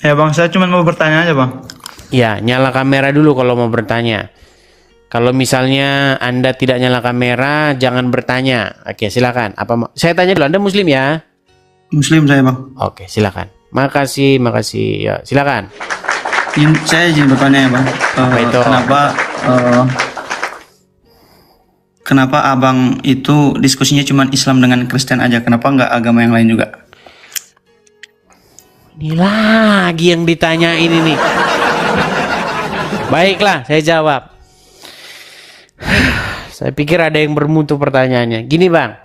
Ya bang, saya cuma mau bertanya aja bang. Ya, nyala kamera dulu kalau mau bertanya. Kalau misalnya Anda tidak nyala kamera, jangan bertanya. Oke, silakan. Saya tanya dulu, Anda Muslim ya? Muslim saya bang. Oke, silakan. Makasih, makasih. Ya, silakan. Saya izin bertanya ya bang. Apa itu? Kenapa abang itu diskusinya cuma Islam dengan Kristen aja? Kenapa nggak agama yang lain juga? Ini lagi yang ditanyain ini. Baiklah, saya jawab. Saya pikir ada yang bermutu pertanyaannya. Gini bang,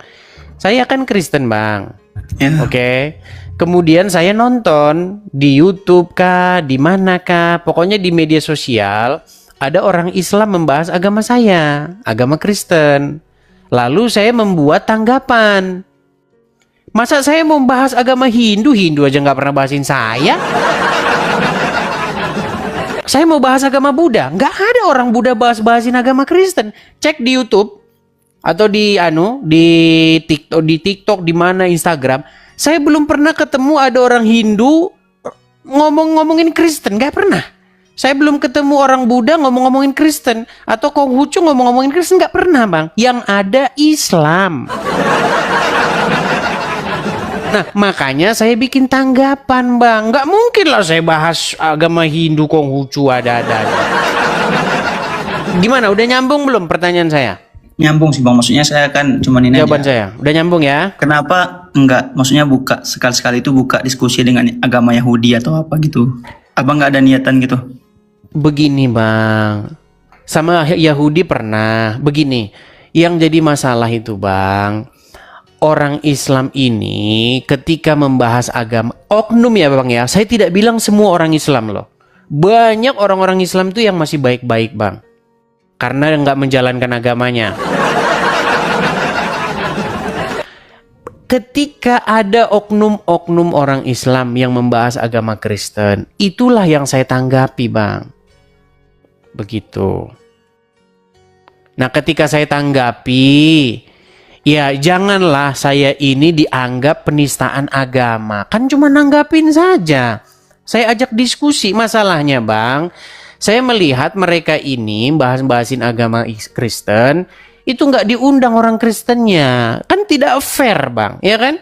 saya kan Kristen bang. Ya. Oke. Kemudian saya nonton di YouTube kah, di mana kah, pokoknya di media sosial ada orang Islam membahas agama saya, agama Kristen. Lalu saya membuat tanggapan. Masa saya mau bahas agama Hindu, Hindu aja nggak pernah bahasin saya. Saya mau bahas agama Buddha, nggak ada orang Buddha bahas-bahasin agama Kristen. Cek di YouTube atau di TikTok, di mana Instagram. Saya belum pernah ketemu ada orang Hindu ngomongin Kristen, nggak pernah. Saya belum ketemu orang Buddha ngomongin Kristen atau Konghucu ngomongin Kristen, nggak pernah bang. Yang ada Islam. Nah makanya saya bikin tanggapan bang. Nggak mungkin lah saya bahas agama Hindu Konghucu ada-ada. Gimana? Udah nyambung belum pertanyaan saya? Nyambung sih bang, maksudnya saya kan cuma ini Jawaban aja. saya udah nyambung ya. Kenapa enggak? Maksudnya buka sekali-sekali itu buka diskusi dengan agama Yahudi atau apa gitu? Abang nggak ada niatan gitu? Begini bang, sama Yahudi pernah. Begini, yang jadi masalah itu bang, orang Islam ini ketika membahas agama, oknum ya bang ya, saya tidak bilang semua orang Islam loh. Banyak orang-orang Islam tuh yang masih baik-baik bang, karena nggak menjalankan agamanya. Ketika ada oknum-oknum orang Islam yang membahas agama Kristen, itulah yang saya tanggapi bang. Begitu. Nah ketika saya tanggapi, ya janganlah saya ini dianggap penistaan agama. Kan cuma nanggapin saja. Saya ajak diskusi. Masalahnya bang, saya melihat mereka ini bahas-bahasin agama Kristen, itu nggak diundang orang Kristennya. Kan tidak fair bang, ya kan?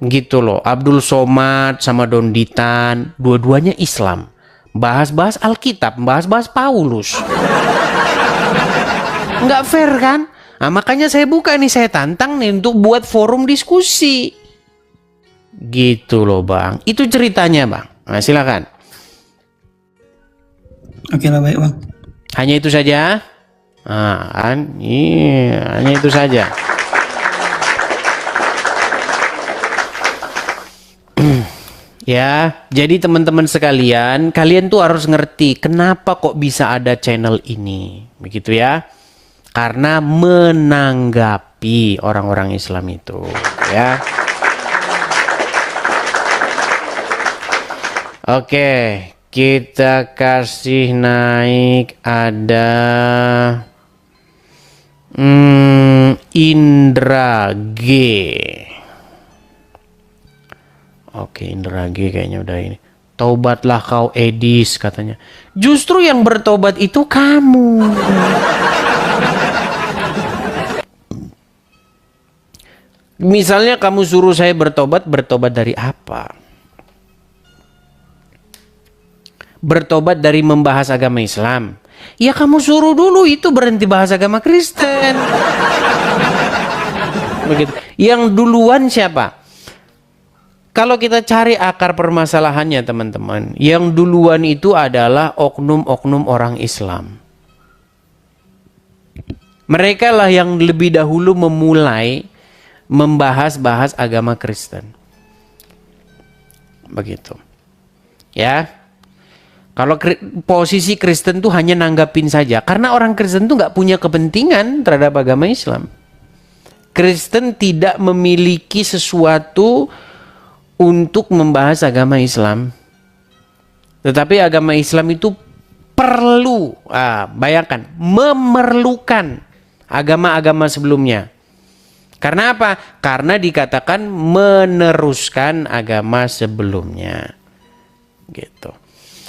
Gitu loh, Abdul Somad sama Donditan, dua-duanya Islam. Bahas-bahas Alkitab, bahas-bahas Paulus. Nggak fair kan? Nah, makanya saya buka nih, saya tantang nih untuk buat forum diskusi. Gitu loh bang, itu ceritanya bang. Nah silakan. Oke lah baik bang. Hanya itu saja. Iya, hanya itu saja. Ya, jadi teman-teman sekalian, kalian tuh harus ngerti kenapa kok bisa ada channel ini. Begitu ya. Karena menanggapi orang-orang Islam itu, ya. Oke, kita kasih naik ada Indra G. Oke, Indra G kayaknya udah ini. Taubatlah kau Edis katanya. Justru yang bertobat itu kamu. Misalnya kamu suruh saya bertobat dari apa? Bertobat dari membahas agama Islam. Ya kamu suruh dulu itu berhenti bahas agama Kristen. Begitu. Yang duluan siapa? Kalau kita cari akar permasalahannya teman-teman, yang duluan itu adalah oknum-oknum orang Islam. Mereka lah yang lebih dahulu memulai membahas-bahas agama Kristen. Begitu. Ya. Kalau posisi Kristen tuh hanya nanggapin saja. Karena orang Kristen tuh nggak punya kepentingan terhadap agama Islam. Kristen tidak memiliki sesuatu untuk membahas agama Islam. Tetapi agama Islam itu perlu, bayangkan, memerlukan agama-agama sebelumnya. Karena apa? Karena dikatakan meneruskan agama sebelumnya. gitu.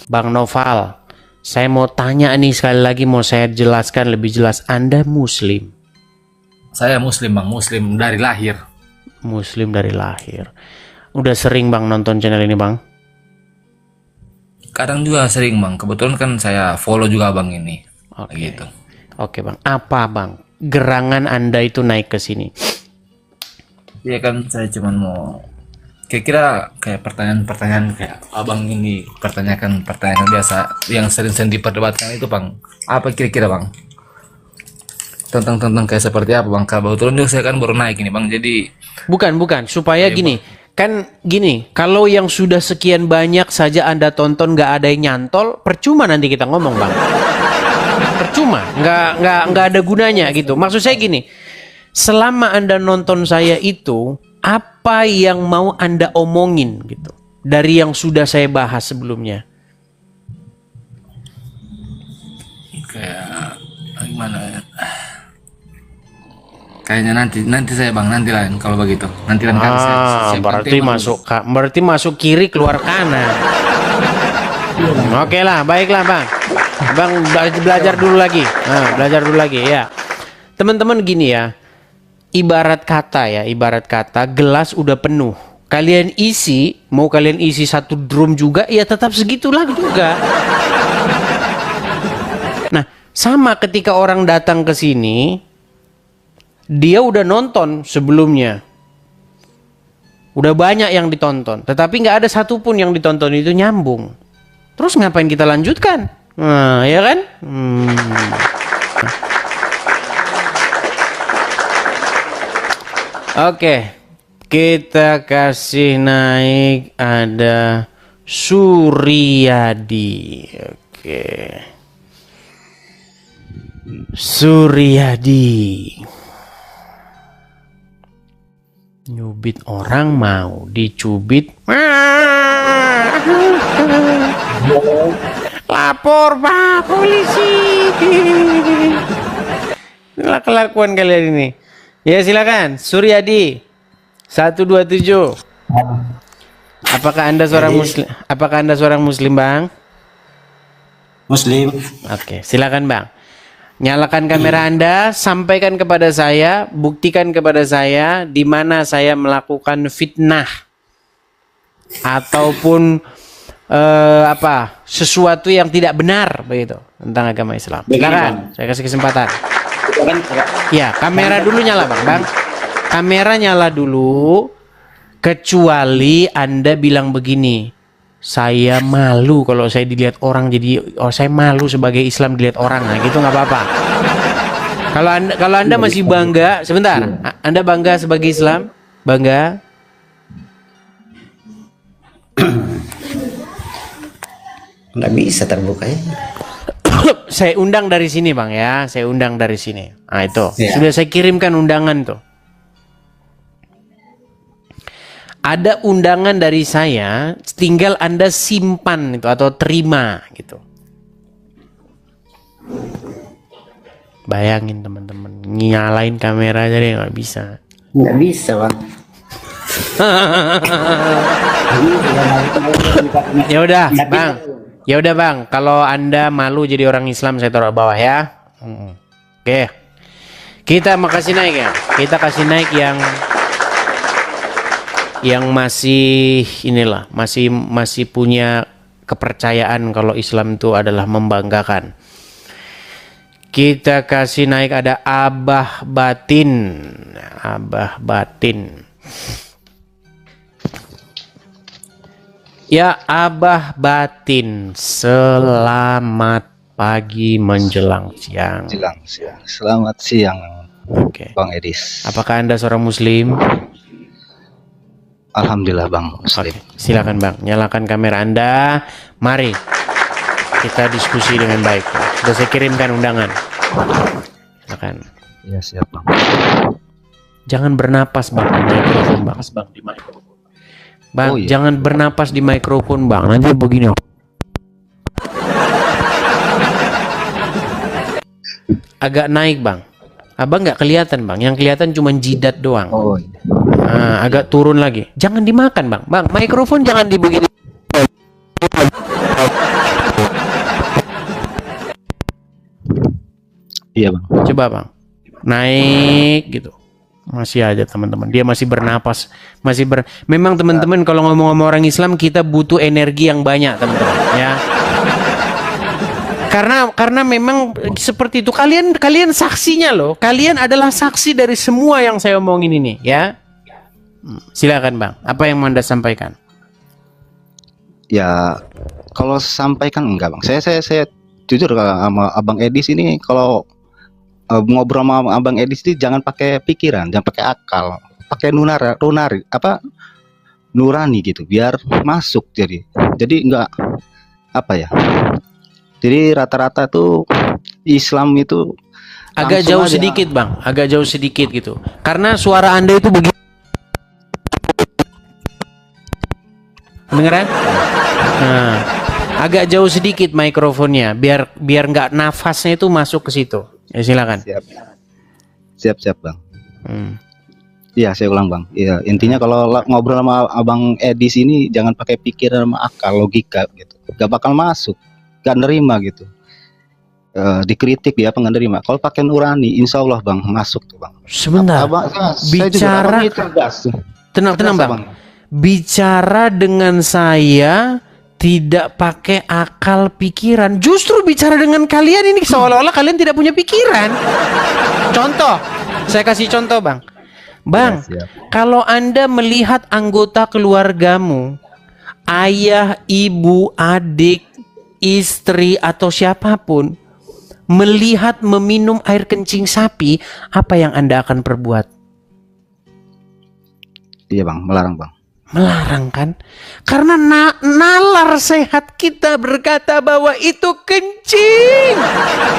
Bang Noval, saya mau tanya nih sekali lagi, mau saya jelaskan lebih jelas. Anda Muslim? Saya Muslim Bang, Muslim dari lahir. Muslim dari lahir. Udah sering Bang nonton channel ini Bang? Kadang juga sering Bang, kebetulan kan saya follow juga Bang ini. Oke. Gitu. Oke Bang, apa Bang gerangan Anda itu naik ke sini? Iya kan, saya cuman mau kira-kira kayak pertanyaan-pertanyaan kayak abang ini pertanyakan pertanyaan biasa yang sering-sering diperdebatkan itu Bang. Apa kira-kira Bang? Tentang kayak seperti apa Bang? Kebetulan juga saya kan baru naik ini Bang, jadi Bukan, supaya gini. Kan gini, kalau yang sudah sekian banyak saja Anda tonton nggak ada yang nyantol, percuma nanti kita ngomong Bang. Percuma, nggak ada gunanya gitu. Maksud saya gini, selama Anda nonton saya itu, apa yang mau Anda omongin gitu dari yang sudah saya bahas sebelumnya? kayak gimana ya? Kayaknya nanti saya Bang, nanti lah kalau begitu. Nanti lah kan saya siapkan berarti tema berarti masuk kiri keluar kanan. Oke lah, baiklah Bang. Bang belajar dulu lagi. Nah, belajar dulu lagi ya. Teman-teman gini ya. Ibarat kata gelas udah penuh. Kalian isi, mau kalian isi 1 drum juga, ya tetap segitulah juga. Nah, sama ketika orang datang ke sini, dia udah nonton sebelumnya. Udah banyak yang ditonton, tetapi nggak ada satupun yang ditonton itu nyambung. Terus ngapain kita lanjutkan? Nah, ya kan? Oke, kita kasih naik ada Suryadi. Oke, Suryadi. Nyubit orang mau dicubit. Lapor Pak polisi. Inilah kelakuan kalian ini. Ya silakan Suryadi 127. Apakah Anda seorang Muslim? Apakah Anda seorang Muslim Bang? Muslim. Oke, silakan Bang. Nyalakan kamera Anda, sampaikan kepada saya, buktikan kepada saya di mana saya melakukan fitnah ataupun sesuatu yang tidak benar begitu tentang agama Islam. Silakan, saya kasih kesempatan. Ya, kamera dulu nyala Bang. Kamera nyala dulu, kecuali Anda bilang begini. Saya malu kalau saya dilihat orang, jadi saya malu sebagai Islam dilihat orang, nah gitu nggak apa-apa. Kalau anda masih bangga, sebentar, Anda bangga sebagai Islam, bangga? Nggak bisa terbuka ya. Saya undang dari sini Bang ya, saya undang dari sini. Nah itu, Ya. sudah saya kirimkan undangan tuh. Ada undangan dari saya, tinggal Anda simpan itu atau terima gitu. Bayangin teman-teman, nyalain kamera aja deh nggak bisa. Nggak bisa Bang. Ya udah Bang, ya udah Bang. Kalau Anda malu jadi orang Islam, saya taruh bawah ya. Oke, kita makasih naik ya. Kita kasih naik yang masih inilah, masih punya kepercayaan kalau Islam itu adalah membanggakan. Kita kasih naik ada Abah Batin. Abah Batin. Ya, Abah Batin, selamat pagi menjelang siang. Jelang siang. Selamat siang, Oke. Bang Edis. Apakah Anda seorang Muslim? Alhamdulillah Bang Muslim. Silakan Bang, nyalakan kamera Anda. Mari kita diskusi dengan baik. Sudah saya kirimkan undangan. Silakan. Ya siap Bang. Jangan bernapas Bang di mikrofon Bang. Bang, Oh, iya. jangan bernapas di mikrofon Bang. Nanti begini. Agak naik Bang. Abang nggak kelihatan Bang. Yang kelihatan cuma jidat doang. Oh iya. Nah, agak turun lagi. Jangan dimakan Bang. Bang, mikrofon jangan dibegini. Iya bang. Coba bang, naik gitu. Masih aja teman-teman, dia masih bernapas, memang teman-teman kalau ngomong sama orang Islam kita butuh energi yang banyak teman-teman ya. Karena memang seperti itu, kalian saksinya loh, kalian adalah saksi dari semua yang saya omongin ini ya. Silakan bang, apa yang mau Anda sampaikan? Ya kalau sampaikan enggak bang. Saya jujur sama Abang Edis ini kalau ngobrol sama Abang Edis ini jangan pakai pikiran, jangan pakai akal, pakai nurani gitu, biar masuk. Jadi enggak apa ya. Jadi rata-rata tuh Islam itu Agak jauh sedikit bang, agak jauh sedikit gitu. Karena suara Anda itu begitu. Dengeran? Nah, agak jauh sedikit mikrofonnya, biar nggak nafasnya itu masuk ke situ. Ya silakan. Siap bang. Iya saya ulang bang. Iya intinya kalau ngobrol sama Abang Edis ini jangan pakai pikiran sama akal, logika gitu. Gak bakal masuk, gak nerima gitu. Dikritik dia nggak nerima. Kalau pakai nurani, insya Allah bang masuk tuh bang. Sebentar. Bicara tenang bang. Bicara dengan saya tidak pakai akal pikiran. Justru bicara dengan kalian ini seolah-olah kalian tidak punya pikiran. Contoh, saya kasih contoh bang. Bang, kalau Anda melihat anggota keluargamu, ayah, ibu, adik, istri atau siapapun melihat meminum air kencing sapi, apa yang Anda akan perbuat? Iya bang, melarang bang. Melarang kan? Karena nalar sehat kita berkata bahwa itu kencing.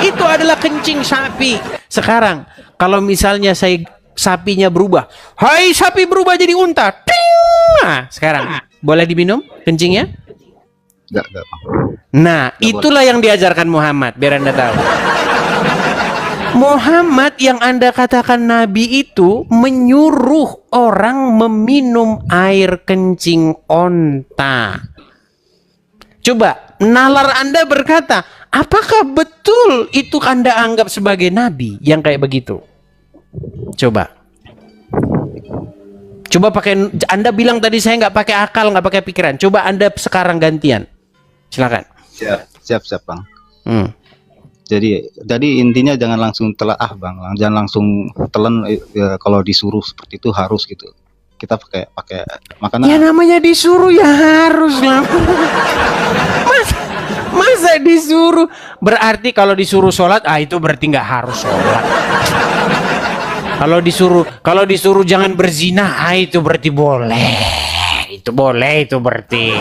Itu adalah kencing sapi. Sekarang kalau misalnya sapinya berubah, hai sapi berubah jadi unta. Ting! Nah, sekarang boleh diminum kencingnya? Enggak bang. Nah, itulah yang diajarkan Muhammad, biar Anda tahu. Muhammad yang Anda katakan Nabi itu menyuruh orang meminum air kencing onta. Coba, nalar Anda berkata, apakah betul itu Anda anggap sebagai Nabi yang kayak begitu? Coba pakai, Anda bilang tadi saya nggak pakai akal, nggak pakai pikiran. Coba Anda sekarang gantian. Silakan. Siap bang. Jadi intinya jangan langsung telaah bang, jangan langsung telan kalau disuruh seperti itu harus gitu. Kita pakai makanya. Ya namanya disuruh ya harus lah. Masa disuruh? Berarti kalau disuruh sholat, itu berarti nggak harus sholat. Kalau disuruh jangan berzina, itu berarti boleh. Itu boleh, itu berarti.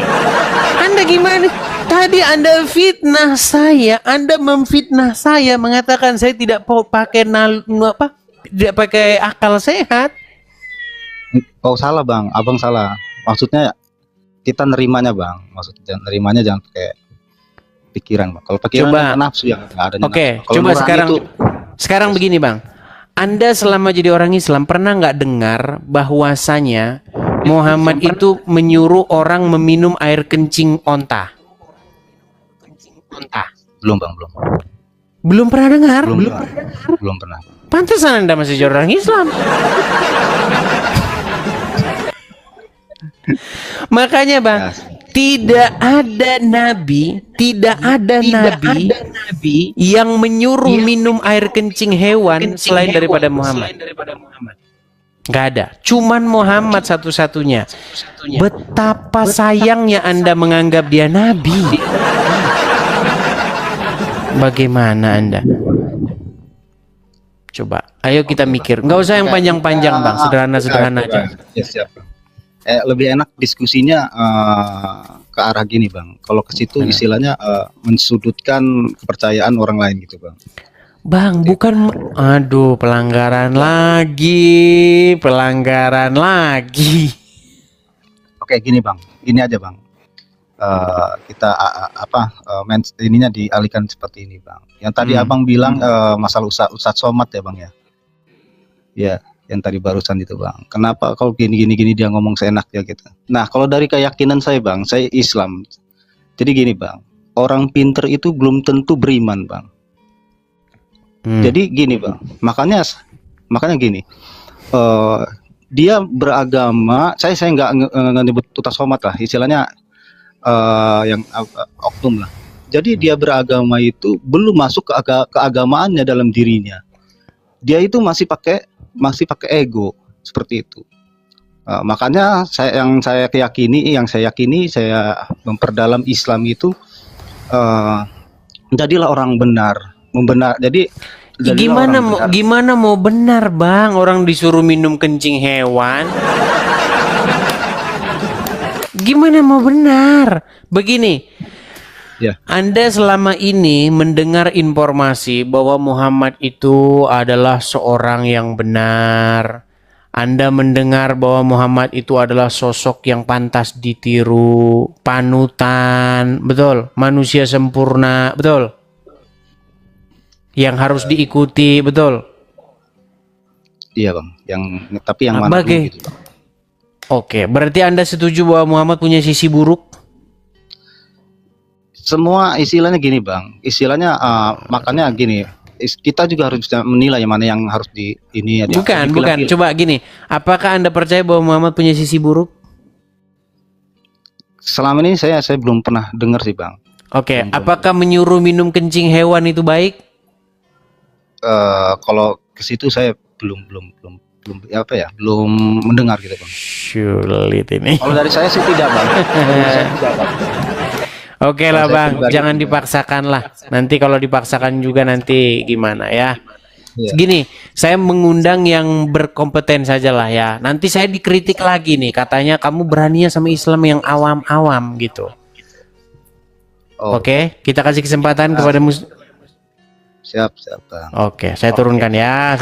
Anda gimana? Tadi Anda fitnah saya, Anda memfitnah saya mengatakan saya tidak pakai tidak pakai akal sehat. Oh salah bang, abang salah. Maksudnya kita nerimanya bang, maksudnya nerimanya jangan pakai pikiran bang. Kalau pikiran nafsu yang nggak ada. Oke, coba sekarang begini bang. Anda selama jadi orang Islam pernah nggak dengar bahwasanya Muhammad itu menyuruh orang meminum air kencing onta? Belum bang, belum. Belum pernah dengar? Belum pernah. Pantesan Anda masih jadi orang Islam. Makanya bang, tidak ada nabi yang menyuruh minum air kencing hewan selain daripada Muhammad. Gak ada, cuman Muhammad satu-satunya. Betapa sayangnya Anda menganggap dia nabi. Bagaimana Anda? Coba, ayo kita mikir. Nggak usah yang panjang-panjang bang, sederhana-sederhana aja. Ya, siap. Lebih enak diskusinya ke arah gini bang. Kalau ke situ istilahnya mensudutkan kepercayaan orang lain gitu bang. Bang, bukan, aduh pelanggaran lagi. Oke gini bang, gini aja bang. Kita ininya dialihkan seperti ini bang. Yang tadi abang bilang masalah Ustadz Somad ya bang ya. Ya, yang tadi barusan itu bang. Kenapa kalau gini dia ngomong seenaknya gitu. Nah kalau dari keyakinan saya bang, saya Islam. Jadi gini bang, orang pinter itu belum tentu beriman bang. Jadi gini bang, makanya gini, eh dia beragama, saya nggak nyebut tutas somat lah, istilahnya yang oknum lah. Jadi dia beragama itu belum masuk keagamaannya dalam dirinya. Dia itu masih pakai ego seperti itu. Makanya yang saya yakini, saya memperdalam Islam itu, jadilah orang benar, Jadi jadilah orang benar. Gimana mau benar bang? Orang disuruh minum kencing hewan. Gimana mau benar? Begini, Ya. Anda selama ini mendengar informasi bahwa Muhammad itu adalah seorang yang benar. Anda mendengar bahwa Muhammad itu adalah sosok yang pantas ditiru, panutan, betul? Manusia sempurna, betul? Yang harus diikuti, betul? Iya bang, tapi yang mana dulu gitu bang. Oke, berarti Anda setuju bahwa Muhammad punya sisi buruk? Semua istilahnya gini bang, makanya gini, kita juga harus bisa menilai mana yang harus Bukan. Coba gini, apakah Anda percaya bahwa Muhammad punya sisi buruk? Selama ini saya belum pernah dengar sih bang. Oke, apakah menyuruh minum kencing hewan itu baik? Kalau ke situ saya belum mendengar gitu bang. Sulit ini. Kalau dari saya sih tidak bang. Oke lah bang, jangan dipaksakan lah. Nanti kalau dipaksakan juga nanti gimana ya. Gini, saya mengundang yang berkompeten saja lah ya. Nanti saya dikritik lagi nih, katanya kamu beraninya sama Islam yang awam-awam gitu. Oke, kita kasih kesempatan kepada Siap bang. Oke, saya turunkan ya,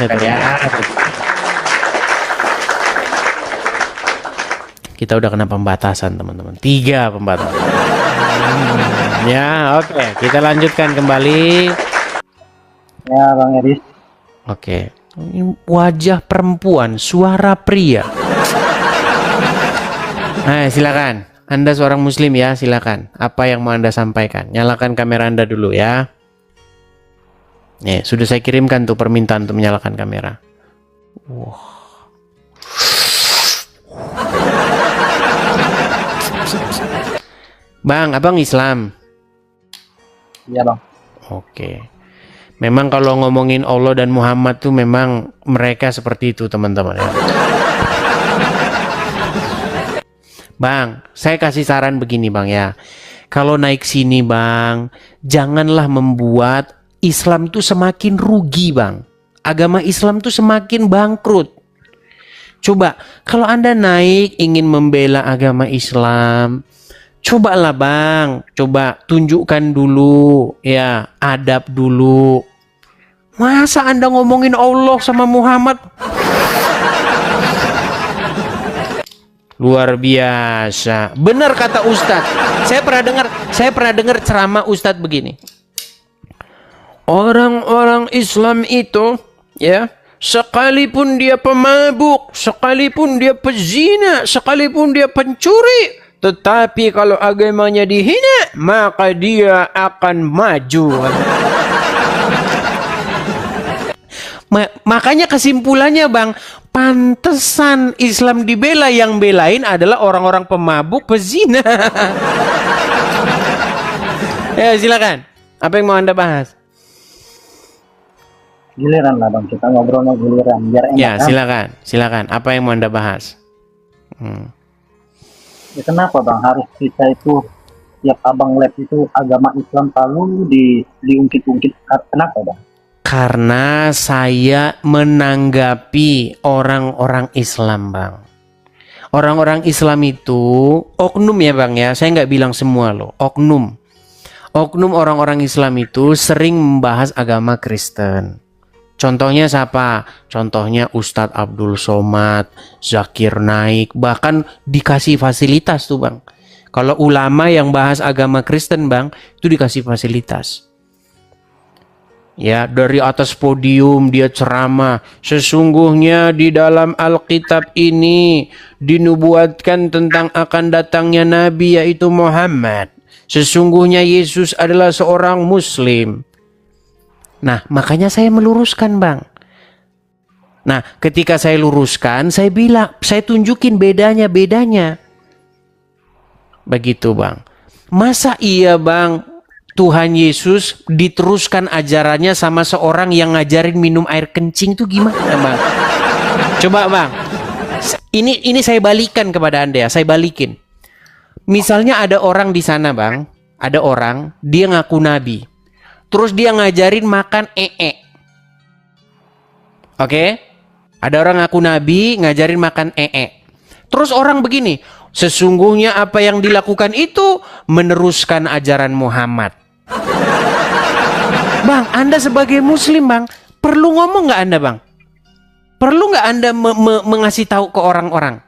Kita udah kena pembatasan teman-teman, 3 pembatasan. Ya, oke, kita lanjutkan kembali. Ya Bang Eris. Oke, ini wajah perempuan, suara pria. Nah, silakan. Anda seorang Muslim ya, silakan. Apa yang mau Anda sampaikan? Nyalakan kamera Anda dulu ya. Nih, sudah saya kirimkan tuh permintaan untuk menyalakan kamera. Wah. Bang, abang Islam. Iya bang. Oke. Memang kalau ngomongin Allah dan Muhammad tuh memang mereka seperti itu teman-teman ya. Bang, saya kasih saran begini bang ya. Kalau naik sini bang, janganlah membuat Islam itu semakin rugi bang. Agama Islam tuh semakin bangkrut. Coba, kalau Anda naik ingin membela agama Islam, cobalah bang, coba tunjukkan dulu ya, adab dulu. Masa Anda ngomongin Allah sama Muhammad? Luar biasa. Benar kata Ustadz. Saya pernah dengar ceramah Ustadz begini. Orang-orang Islam itu ya, sekalipun dia pemabuk, sekalipun dia pezina, sekalipun dia pencuri, tetapi kalau agamanya dihina, maka dia akan maju. Makanya kesimpulannya bang, pantesan Islam dibela, yang belain adalah orang-orang pemabuk, pezina. Ya silakan, apa yang mau Anda bahas? Giliran lah bang, kita ngobrolnya giliran biar enak. Ya silakan. Apa yang mau Anda bahas? Ya, kenapa bang harus kita itu tiap abang lab itu agama Islam selalu diungkit-ungkit? Kenapa bang? Karena saya menanggapi orang-orang Islam bang. Orang-orang Islam itu oknum ya bang ya. Saya nggak bilang semua loh, oknum. Oknum orang-orang Islam itu sering membahas agama Kristen. Contohnya siapa? Contohnya Ustadz Abdul Somad, Zakir Naik, bahkan dikasih fasilitas tuh bang. Kalau ulama yang bahas agama Kristen bang, itu dikasih fasilitas. Ya, dari atas podium dia ceramah. Sesungguhnya di dalam Alkitab ini dinubuatkan tentang akan datangnya Nabi yaitu Muhammad. Sesungguhnya Yesus adalah seorang Muslim. Nah, makanya saya meluruskan, Bang. Nah, ketika saya luruskan, saya bilang, saya tunjukin bedanya. Begitu, Bang. Masa iya, Bang, Tuhan Yesus diteruskan ajarannya sama seorang yang ngajarin minum air kencing tuh gimana, Bang? Coba, Bang. Ini saya balikan kepada Anda ya, saya balikin. Misalnya ada orang di sana, Bang. Ada orang, dia ngaku nabi. Terus dia ngajarin makan ee. Oke? Ada orang ngaku nabi, ngajarin makan ee. Terus orang begini, sesungguhnya apa yang dilakukan itu meneruskan ajaran Muhammad. Bang, Anda sebagai muslim, Bang, perlu ngomong nggak Anda, Bang? Perlu nggak Anda mengasih tahu ke orang-orang?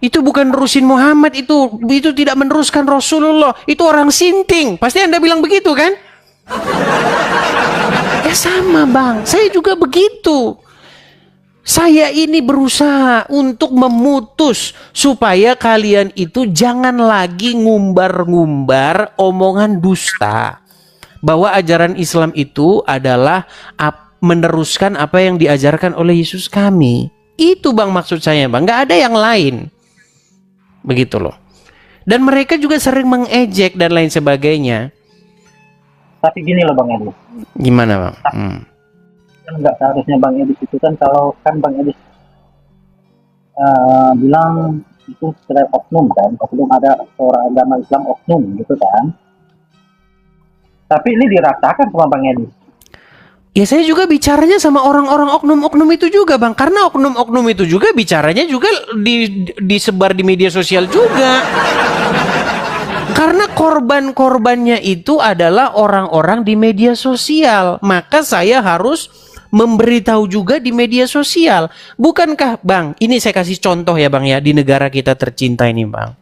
Itu bukan nerusin Muhammad, itu tidak meneruskan Rasulullah. Itu orang sinting. Pasti Anda bilang begitu kan? Ya sama, Bang. Saya juga begitu. Saya ini berusaha untuk memutus supaya kalian itu jangan lagi ngumbar-ngumbar omongan dusta. Bahwa ajaran Islam itu adalah meneruskan apa yang diajarkan oleh Yesus kami. Itu, Bang, maksud saya, Bang. Nggak ada yang lain. Begitu loh. Dan mereka juga sering mengejek dan lain sebagainya. Tapi gini loh Bang Edi. Gimana, Bang? Kan nggak seharusnya Bang Edis itu kan, kalau kan Bang Edis bilang itu sekedar oknum kan, oknum, ada seorang agama Islam oknum gitu kan. Tapi ini dirasakan sama Bang Edis. Ya saya juga bicaranya sama orang-orang oknum-oknum itu juga, Bang. Karena oknum-oknum itu juga bicaranya juga disebar di media sosial juga. Karena korban-korbannya itu adalah orang-orang di media sosial. Maka saya harus memberitahu juga di media sosial. Bukankah, Bang, ini saya kasih contoh ya, Bang, ya, di negara kita tercinta ini, Bang.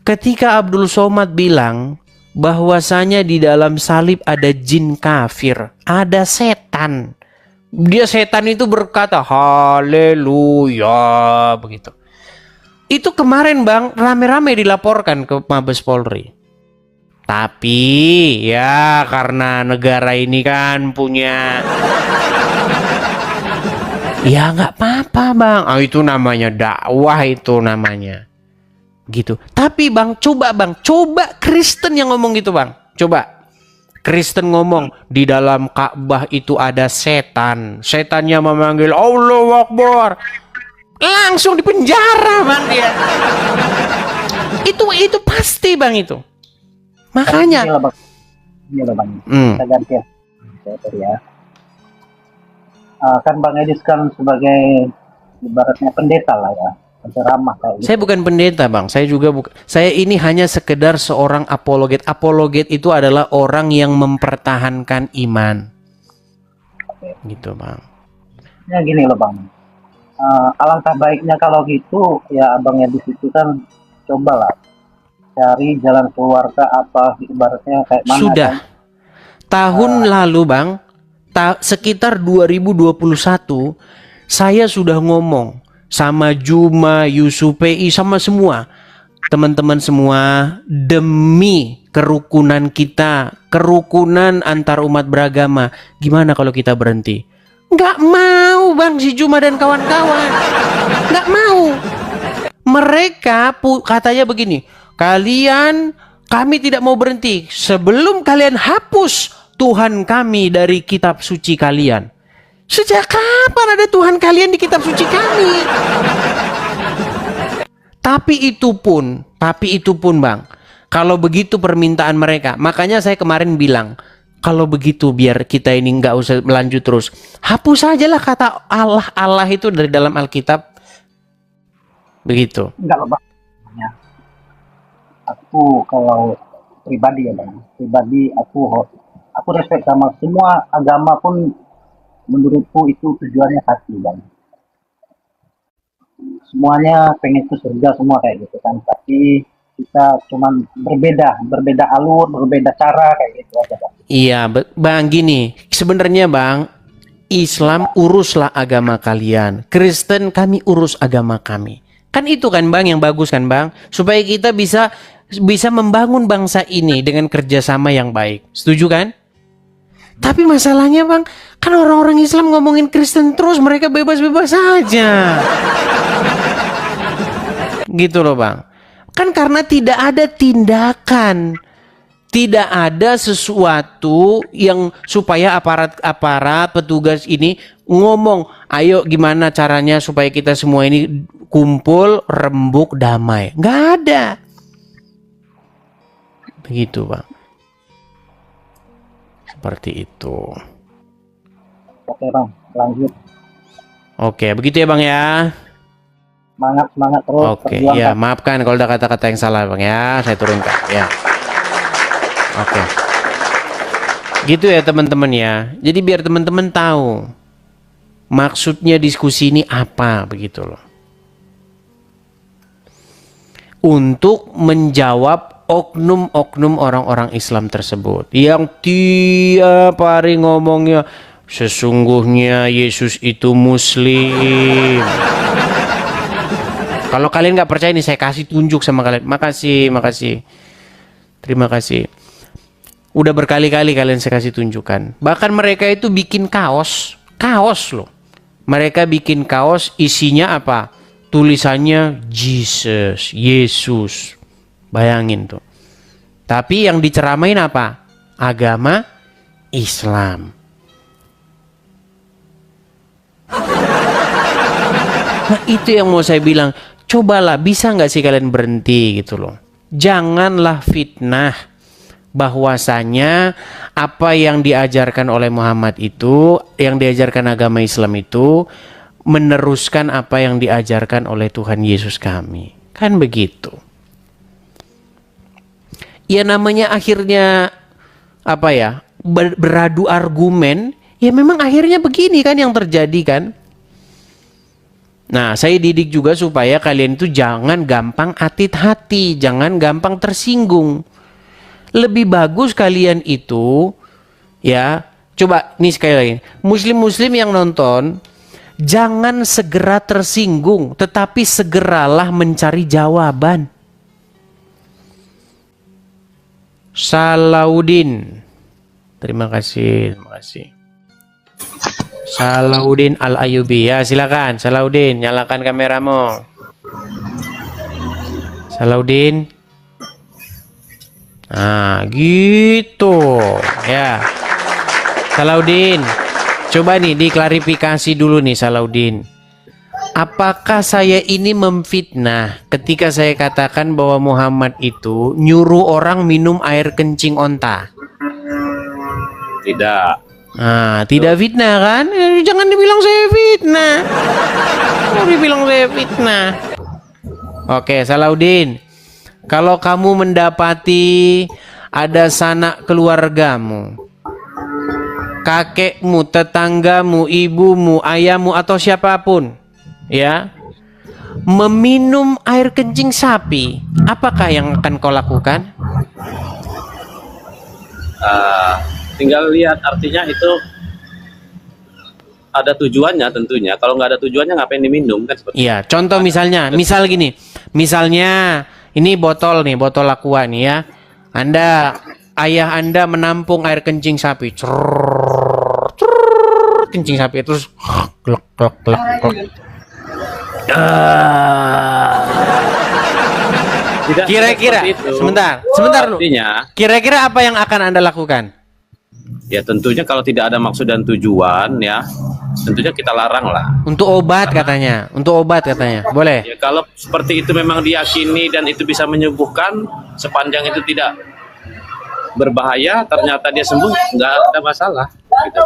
Ketika Abdul Somad bilang bahwasanya di dalam salib ada jin kafir, ada setan. Dia setan itu berkata haleluya begitu. Itu kemarin, Bang, rame-rame dilaporkan ke Mabes Polri. Tapi ya karena negara ini kan punya ya nggak apa-apa, Bang. Itu namanya dakwah, itu namanya. Gitu. Tapi Bang, coba Kristen yang ngomong gitu, Bang. Coba Kristen ngomong di dalam Ka'bah itu ada setan. Setannya memanggil Allahu Akbar. Langsung dipenjara, Bang, dia. Itu pasti, Bang, itu. Makanya. Ini loh Bang. Kita ganti ya. Kan Bang Edis kan sebagai ibaratnya pendeta lah ya. Penceramah kayak gitu. Saya bukan pendeta, Bang. Saya juga saya ini hanya sekedar seorang apologet. Apologet itu adalah orang yang mempertahankan iman. Gitu, Bang. Ya gini loh Bang. Alangkah baiknya kalau gitu ya Abang Edis itu kan cobalah cari jalan keluar ke apa ibaratnya kayak mana. Sudah. Kan? Tahun lalu, Bang, sekitar 2021 saya sudah ngomong sama Juma, Yusupei, sama semua teman-teman semua, demi kerukunan kita, kerukunan antar umat beragama. Gimana kalau kita berhenti? Nggak mau, Bang, si Juma dan kawan-kawan. Nggak mau. Mereka katanya begini, kami tidak mau berhenti sebelum kalian hapus Tuhan kami dari kitab suci kalian. Sejak kapan ada Tuhan kalian di kitab suci kami? Tapi itu pun, Bang, kalau begitu permintaan mereka, makanya saya kemarin bilang, kalau begitu biar kita ini nggak usah melanjut terus, hapus sajalah kata Allah itu dari dalam Alkitab. Begitu. Enggak loh Bang. Aku kalau pribadi ya Bang, aku respect sama semua agama pun. Menurutku itu tujuannya satu Bang. Semuanya pengen ke surga semua kayak gitu kan. Tapi kita cuman berbeda alur, berbeda cara kayak gitu aja Bang. Iya, Bang, gini. Sebenarnya, Bang, Islam uruslah agama kalian. Kristen kami urus agama kami. Kan itu kan, Bang, yang bagus kan, Bang? Supaya kita bisa membangun bangsa ini dengan kerjasama yang baik. Setuju kan? Tapi masalahnya bang, kan orang-orang Islam ngomongin Kristen terus, mereka bebas-bebas saja. Gitu loh bang. Kan karena tidak ada tindakan, tidak ada sesuatu yang supaya aparat petugas ini ngomong, ayo gimana caranya supaya kita semua ini kumpul, rembuk, damai. Nggak ada. Begitu bang. Seperti itu. Oke bang, lanjut. Oke, begitu ya bang ya. Semangat terus. Oke, perjuangkan. ya maafkan kalau ada kata-kata yang salah bang ya, saya turunkan ya. Oke, gitu ya teman-teman ya. Jadi biar teman-teman tahu maksudnya diskusi ini apa, begitu loh. Untuk menjawab oknum-oknum orang-orang Islam tersebut yang tiap hari ngomongnya sesungguhnya Yesus itu Muslim. Kalau kalian nggak percaya nih, saya kasih tunjuk sama kalian. Makasih. Terima kasih. Udah berkali-kali kalian saya kasih tunjukkan. Bahkan mereka itu bikin kaos loh. Mereka bikin kaos isinya apa? Tulisannya Jesus, Yesus. Bayangin tuh. Tapi yang diceramain apa? Agama Islam. Nah itu yang mau saya bilang. Cobalah, bisa nggak sih kalian berhenti gitu loh. Janganlah fitnah bahwasanya apa yang diajarkan oleh Muhammad itu, yang diajarkan agama Islam itu, meneruskan apa yang diajarkan oleh Tuhan Yesus kami. Kan begitu. Ya namanya akhirnya apa ya, beradu argumen, ya memang akhirnya begini kan yang terjadi kan. Nah saya didik juga supaya kalian itu jangan gampang atit hati, jangan gampang tersinggung. Lebih bagus kalian itu ya, coba nih sekali lagi, muslim-muslim yang nonton, jangan segera tersinggung, tetapi segeralah mencari jawaban. Salahuddin, terima kasih. Salahuddin Al-Ayubi, ya silakan Salahuddin, nyalakan kameramu. Salahuddin, nah gitu ya. Salahuddin, coba nih diklarifikasi dulu nih Salahuddin. Apakah saya ini memfitnah ketika saya katakan bahwa Muhammad itu nyuruh orang minum air kencing onta? Tidak. Nah, tidak fitnah kan? Jangan dibilang saya fitnah. Mau dibilang saya fitnah. Oke, Salahuddin. Kalau kamu mendapati ada sanak keluargamu, kakekmu, tetanggamu, ibumu, ayahmu atau siapapun, ya, meminum air kencing sapi, apakah yang akan kau lakukan? Tinggal lihat, artinya itu ada tujuannya tentunya. Kalau nggak ada tujuannya ngapain diminum kan seperti. Iya, contoh misalnya, misal gini, misalnya ini botol nih, botol aqua nih ya. Ayah Anda menampung air kencing sapi, kencing sapi terus glok. Tidak Kira-kira, seperti itu. sebentar dulu. Artinya, Kira-kira apa yang akan Anda lakukan? ya tentunya kalau tidak ada maksud dan tujuan ya, tentunya kita larang lah. Untuk obat katanya, boleh. Ya kalau seperti itu memang diyakini dan itu bisa menyembuhkan, sepanjang itu tidak berbahaya, ternyata dia sembuh, nggak ada masalah. Gitu.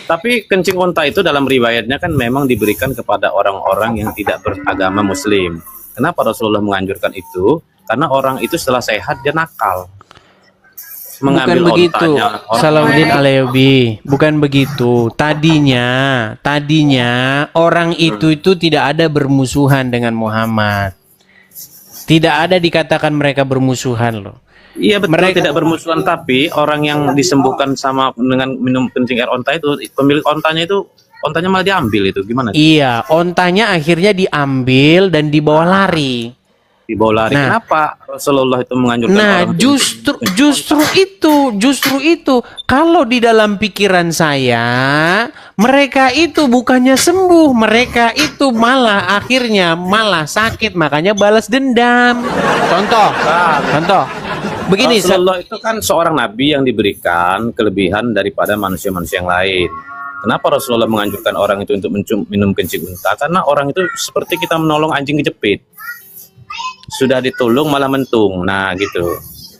Tapi kencing onta itu dalam riwayatnya kan memang diberikan kepada orang-orang yang tidak beragama Muslim. Kenapa Rasulullah menganjurkan itu? Karena orang itu setelah sehat dia nakal. Bukan begitu, Salahuddin Al-Ayubi. Bukan begitu. Tadinya orang itu tidak ada bermusuhan dengan Muhammad. Tidak ada dikatakan mereka bermusuhan loh. Iya betul, Mereka tidak bermusuhan, tapi orang yang disembuhkan sama dengan minum kencing air onta itu, pemilik ontanya itu, ontanya malah diambil, itu gimana? Iya, ontanya akhirnya diambil dan dibawa lari. dibawa lari. Nah. Kenapa Rasulullah itu menganjurkan Nah, orang justru itu kalau di dalam pikiran saya mereka itu bukannya sembuh, mereka itu malah akhirnya malah sakit, makanya balas dendam. Contoh. Begini, Rasulullah itu kan seorang nabi yang diberikan kelebihan daripada manusia-manusia yang lain. Kenapa Rasulullah menganjurkan orang itu untuk minum kencing unta? Karena orang itu seperti kita menolong anjing kejepit. Sudah ditolong malah mentung. Nah, gitu.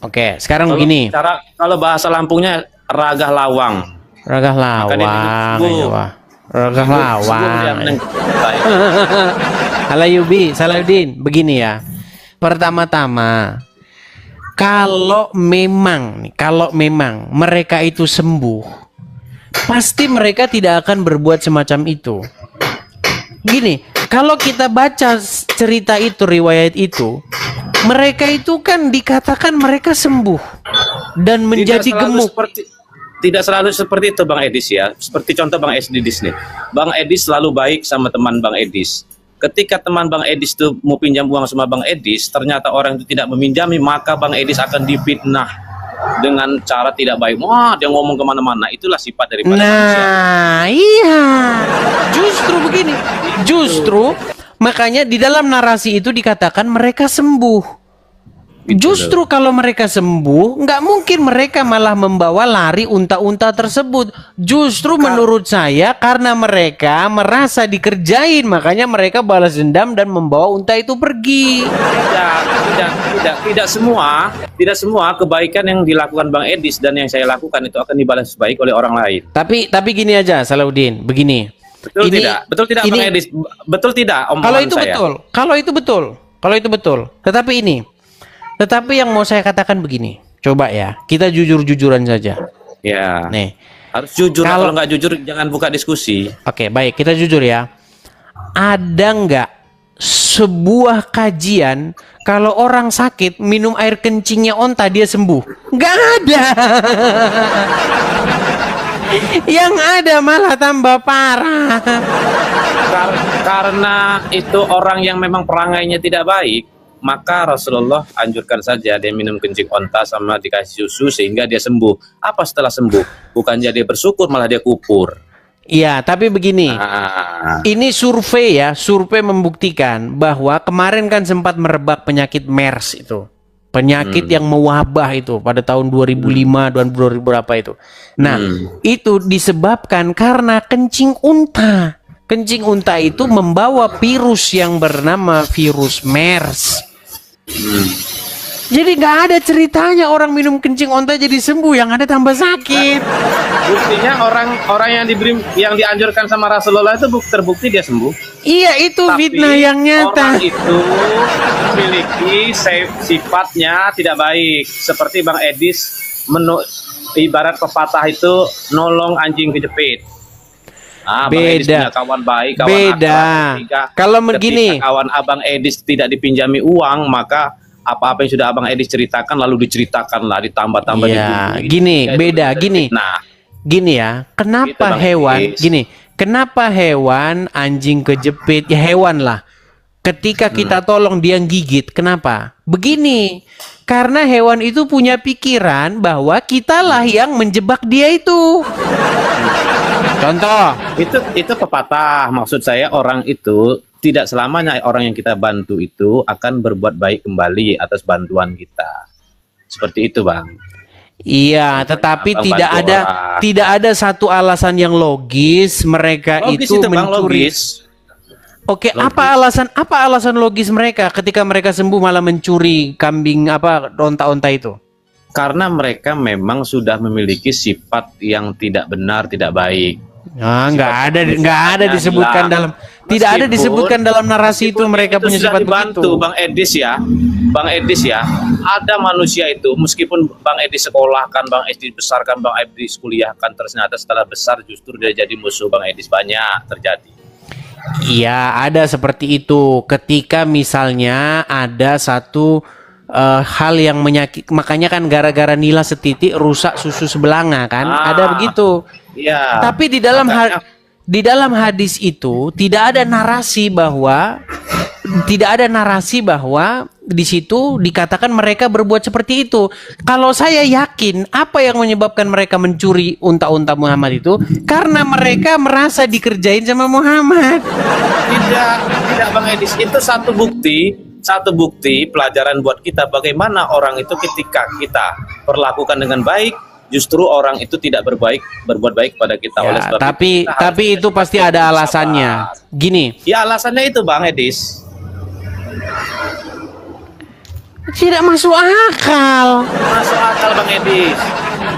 Oke, sekarang begini. Kalau bahasa Lampungnya ragah lawang. Ragah Maka dia lawang. sembuh. Ayo, Ragah Sembuh dia lawang. meneng- Halo Yubi, Salahuddin, begini ya. Pertama-tama, kalau memang mereka itu sembuh, pasti mereka tidak akan berbuat semacam itu. Gini, kalau kita baca cerita itu, riwayat itu, mereka itu kan dikatakan mereka sembuh dan menjadi gemuk. Tidak selalu seperti itu Bang Edis ya. Seperti contoh Bang Edis nih. Bang Edis selalu baik sama teman Bang Edis. Ketika teman Bang Edis itu mau pinjam uang sama Bang Edis, ternyata orang itu tidak meminjami, maka Bang Edis akan difitnah dengan cara tidak baik. Wah, dia ngomong kemana-mana. Itulah sifat daripada manusia. Nah, iya. Justru begini. Justru makanya di dalam narasi itu dikatakan mereka sembuh. Justru kalau mereka sembuh, nggak mungkin mereka malah membawa lari unta-unta tersebut. Justru menurut saya karena mereka merasa dikerjain, makanya mereka balas dendam dan membawa unta itu pergi. Tidak semua kebaikan yang dilakukan Bang Edis dan yang saya lakukan itu akan dibalas baik oleh orang lain. Tapi gini aja, Salahuddin, begini. Betul tidak ini- Bang Edis? Betul tidak omongan Kalau itu saya? betul, kalau itu betul. Tetapi yang mau saya katakan begini, coba ya, kita jujur-jujuran saja. Ya. Nih, Harus jujur. Kalau- Kalau nggak jujur jangan buka diskusi. oke, baik, kita jujur ya. Ada nggak sebuah kajian kalau orang sakit minum air kencingnya onta dia sembuh? Nggak ada. Yang ada malah tambah parah. Karena itu orang yang memang perangainya tidak baik, maka Rasulullah anjurkan saja dia minum kencing onta sama dikasih susu sehingga dia sembuh. Apa setelah sembuh? Bukannya dia bersyukur, malah dia kupur. Iya, tapi begini. Nah, Ini survei membuktikan bahwa kemarin kan sempat merebak penyakit MERS itu. Penyakit yang mewabah itu pada tahun 2005 dan 2000 berapa itu. Nah, itu disebabkan karena kencing unta. Kencing unta itu membawa virus yang bernama virus MERS. Jadi nggak ada ceritanya orang minum kencing unta jadi sembuh, yang ada tambah sakit. buktinya orang yang dianjurkan sama Rasulullah itu terbukti dia sembuh. Iya, itu Tapi fitnah yang nyata. orang itu memiliki sifatnya tidak baik. Seperti Bang Edis ibarat pepatah itu nolong anjing kejepit. Bang Edis Beda. punya kawan baik, kawan Beda. akrab. Kalau Ketika begini, kawan Abang Edis tidak dipinjami uang, maka apa-apa yang sudah Abang Edis ceritakan lalu diceritakan lah, ditambah-tambah. Iya, dibunuh. gini, Itu beda, menjadi gini. fitnah. Gini ya, kenapa Gitu, Bang hewan, Idris. kenapa hewan anjing kejepit, ya hewan lah. Ketika kita tolong dia gigit, kenapa? Begini, karena hewan itu punya pikiran bahwa kitalah yang menjebak dia itu. Contoh, Itu pepatah. Maksud saya orang itu tidak selamanya orang yang kita bantu itu akan berbuat baik kembali atas bantuan kita. Seperti itu, Bang. iya, tetapi Abang tidak bantu ada orang. tidak ada satu alasan yang logis mereka Logis itu itu, Bang, mencuri. logis. Oke, Logis. apa alasan logis mereka ketika mereka sembuh malah mencuri kambing onta-onta itu? Karena mereka memang sudah memiliki sifat yang tidak benar, tidak baik. Nah, nggak ada Sifatnya disebutkan hilang. dalam tidak ada Meskipun- disebutkan dalam narasi itu mereka Itu punya sudah sifat dibantu, begitu. Bang Edis ya. Ada manusia itu meskipun Bang Edis sekolahkan, Bang Edis besarkan, Bang Edis kuliahkan, ternyata setelah besar justru dia jadi musuh Bang Edis, banyak terjadi. Iya, ada seperti itu. Ketika misalnya ada satu hal yang menyakit, makanya kan gara-gara nila setitik rusak susu sebelanga kan, ada begitu. Iya. Tapi di dalam hadis itu tidak ada narasi bahwa di situ dikatakan mereka berbuat seperti itu. Kalau saya yakin apa yang menyebabkan mereka mencuri unta-unta Muhammad itu karena mereka merasa dikerjain sama Muhammad. Tidak Bang Edis, itu satu bukti pelajaran buat kita bagaimana orang itu ketika kita perlakukan dengan baik, justru orang itu tidak berbuat baik pada kita. Ya, Oleh sebab tapi itu pasti ada alasannya. Gini, ya alasannya itu Bang Edis. tidak masuk akal. Masuk akal Bang Edis.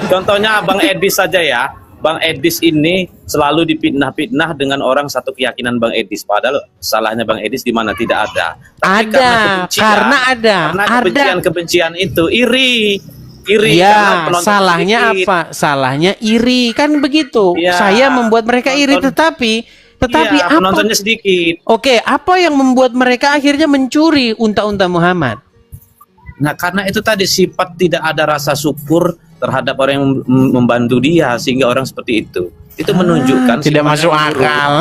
Contohnya Bang Edis saja ya. Bang Edis ini selalu dipitnah-pitnah dengan orang satu keyakinan Bang Edis. Padahal salahnya Bang Edis di mana tidak ada. Tapi karena kebencian itu iri. Ya, salahnya sedikit. apa? Salahnya iri, kan begitu. Ya, Saya membuat mereka iri, tetapi Iya, apa? penontonnya sedikit. Oke, apa yang membuat mereka akhirnya mencuri unta-unta Muhammad? Nah, karena itu tadi sifat tidak ada rasa syukur terhadap orang yang membantu dia sehingga orang seperti itu. Itu menunjukkan Tidak sifat masuk yang buruk. akal.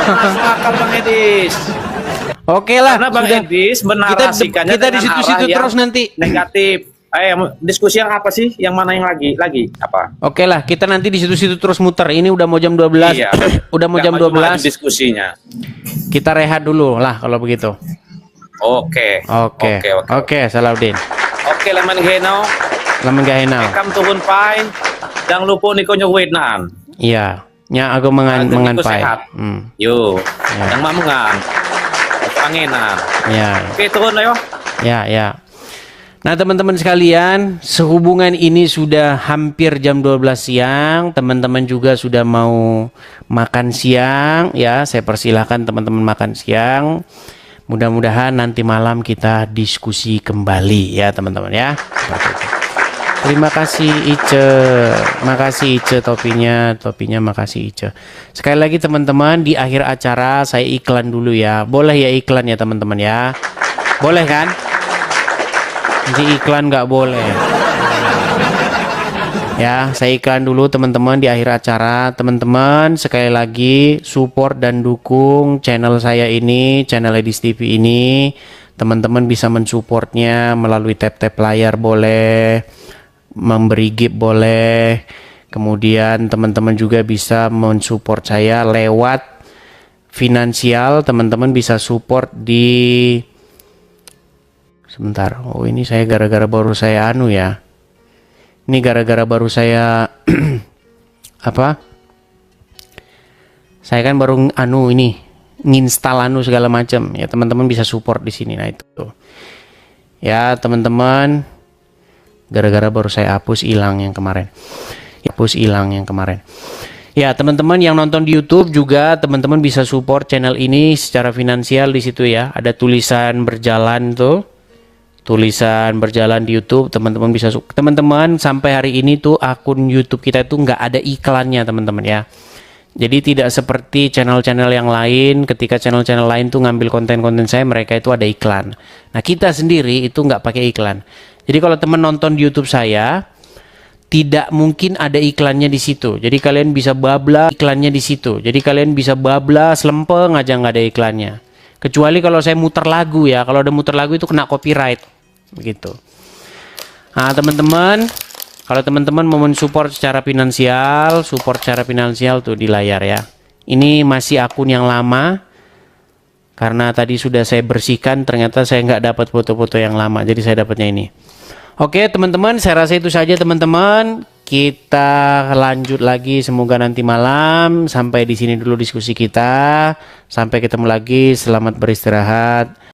Masuk akal Bang Edis. Oke lah, Karena Bang sudah. Edis menarasikannya Kita di dengan situ-situ arah yang terus nanti. negatif. Diskusi yang apa sih? Yang mana yang lagi apa? Oke lah, kita nanti di situ-situ terus muter. Ini udah mau jam 12. Iya. Udah mau Nggak jam maju-maju 12. diskusinya. Kita rehat dulu lah kalau begitu. Oke. Oke, Salahuddin. Oke, laman geno. Laman gahenau. Kam tuhun pai. Jangan lupa niko nyuwit nan. Iya, nya aku mengan Nanti niko pai. sehat. Yo. Yang mamungan. Anginan. Ya. Oke, turun ayo. Ya. Nah, teman-teman sekalian, sehubungan ini sudah hampir jam 12 siang, teman-teman juga sudah mau makan siang, ya. Saya persilahkan teman-teman makan siang. Mudah-mudahan nanti malam kita diskusi kembali ya, teman-teman ya. Seperti itu. Terima kasih Ice. Makasih Ice topinya makasih Ice. Sekali lagi teman-teman, di akhir acara saya iklan dulu ya. Boleh ya iklan ya, teman-teman ya. Boleh kan? Nanti iklan nggak boleh. Ya, saya iklan dulu teman-teman di akhir acara. Teman-teman, sekali lagi support dan dukung channel saya ini, channel Edis TV ini. Teman-teman bisa mensupportnya melalui tap-tap layar boleh, memberi gift boleh. Kemudian teman-teman juga bisa mensupport saya lewat finansial. Teman-teman bisa support di sebentar. Oh, ini saya gara-gara baru saya ya. Ini gara-gara baru saya apa? Saya kan baru ini nginstal segala macam ya, teman-teman bisa support di sini. Nah, itu. Ya, teman-teman, gara-gara baru saya hapus hilang yang kemarin. Ya, teman-teman yang nonton di YouTube juga teman-teman bisa support channel ini secara finansial di situ ya. Ada tulisan berjalan tuh. Tulisan berjalan di YouTube, teman-teman bisa teman-teman sampai hari ini tuh akun YouTube kita itu nggak ada iklannya teman-teman ya. Jadi tidak seperti channel-channel yang lain, ketika channel-channel lain tuh ngambil konten-konten saya, mereka itu ada iklan. Nah, kita sendiri itu nggak pakai iklan. Jadi kalau teman nonton di YouTube saya, tidak mungkin ada iklannya di situ. Jadi kalian bisa bablas iklannya di situ. Jadi kalian bisa bablas lempeng aja nggak ada iklannya. Kecuali kalau saya muter lagu ya. Kalau ada muter lagu itu kena copyright. Begitu. Nah, teman-teman, kalau teman-teman mau mensupport secara finansial, support secara finansial tuh di layar ya. Ini masih akun yang lama. Karena tadi sudah saya bersihkan, ternyata saya nggak dapat foto-foto yang lama. Jadi saya dapatnya ini. Oke, teman-teman, saya rasa itu saja teman-teman. Kita lanjut lagi semoga nanti malam. Sampai di sini dulu diskusi kita. Sampai ketemu lagi. Selamat beristirahat.